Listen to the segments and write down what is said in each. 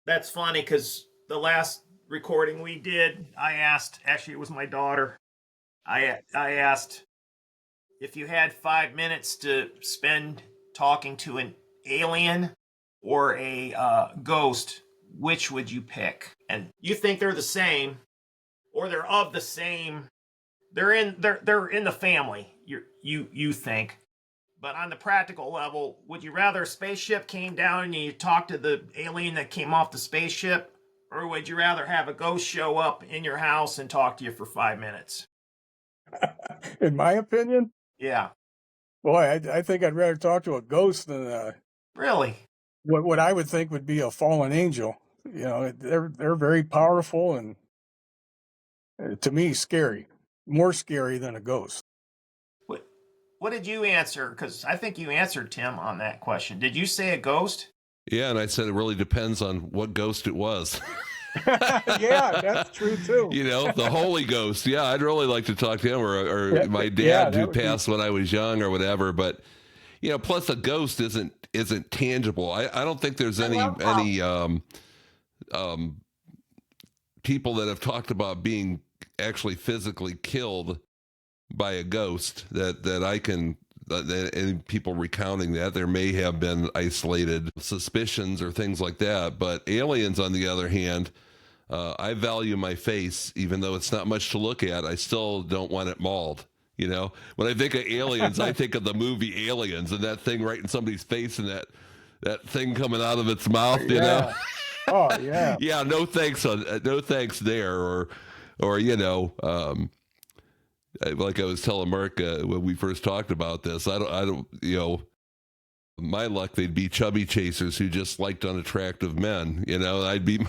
That's funny because the last recording we did, I asked, actually, it was my daughter. I asked if you had 5 minutes to spend talking to an alien or a ghost, which would you pick? And you think they're the same, or they're of the same. They're in the family. You think. But on the practical level, would you rather a spaceship came down and you talked to the alien that came off the spaceship? Or would you rather have a ghost show up in your house and talk to you for 5 minutes? In my opinion, Yeah. boy, I think I'd rather talk to a ghost than Really? what I would think would be a fallen angel. You know, they're very powerful and to me scary, more scary than a ghost. What did you answer? Because I think you answered, Tim, on that question. Did you say a ghost? Yeah, and I said it really depends on what ghost it was. Yeah, that's true too. You know, the Holy Ghost. Yeah, I'd really like to talk to him, or my dad who passed when I was young, or whatever. But you know, plus a ghost isn't tangible. I don't think there's any people that have talked about being actually physically killed by a ghost that I can. And people recounting that there may have been isolated suspicions or things like that, but aliens, on the other hand, I value my face, even though it's not much to look at. I still don't want it mauled. You know, when I think of aliens, I think of the movie Aliens and that thing right in somebody's face and that thing coming out of its mouth. You know, oh yeah, yeah. No thanks no thanks there, or you know. Like I was telling Mark when we first talked about this, I don't, you know, my luck, they'd be chubby chasers who just liked unattractive men. You know, I'd be,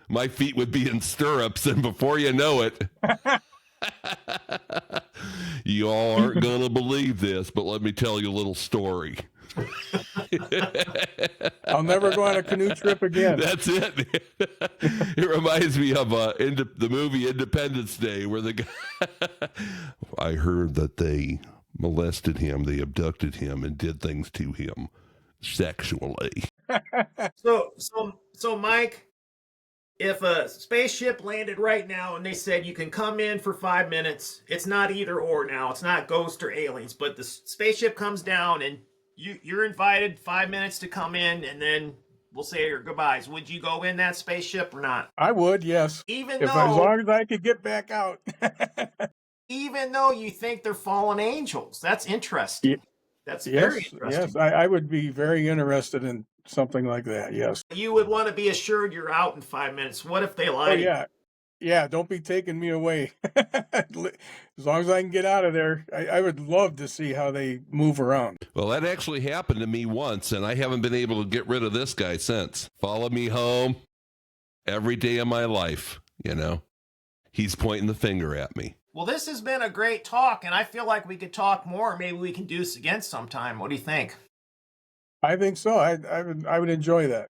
my feet would be in stirrups, and before you know it, you all aren't going to believe this, but let me tell you a little story. I'll never go on a canoe trip again. That's it. It reminds me of the movie Independence Day, where the guy, I heard that they molested him, they abducted him, and did things to him sexually. So Mike, if a spaceship landed right now and they said you can come in for 5 minutes, it's not either or now. It's not ghosts or aliens, but the spaceship comes down and you're invited 5 minutes to come in, and then we'll say your goodbyes. Would you go in that spaceship or not? I would, yes. As long as I could get back out. Even though you think they're fallen angels. That's interesting. That's very interesting. Yes, I would be very interested in something like that, yes. You would want to be assured you're out in 5 minutes. What if they lie? Oh, yeah. Yeah, don't be taking me away. As long as I can get out of there, I would love to see how they move around. Well, that actually happened to me once, and I haven't been able to get rid of this guy since. Follow me home every day of my life, you know. He's pointing the finger at me. Well, this has been a great talk, and I feel like we could talk more. Maybe we can do this again sometime. What do you think? I think so. I would enjoy that.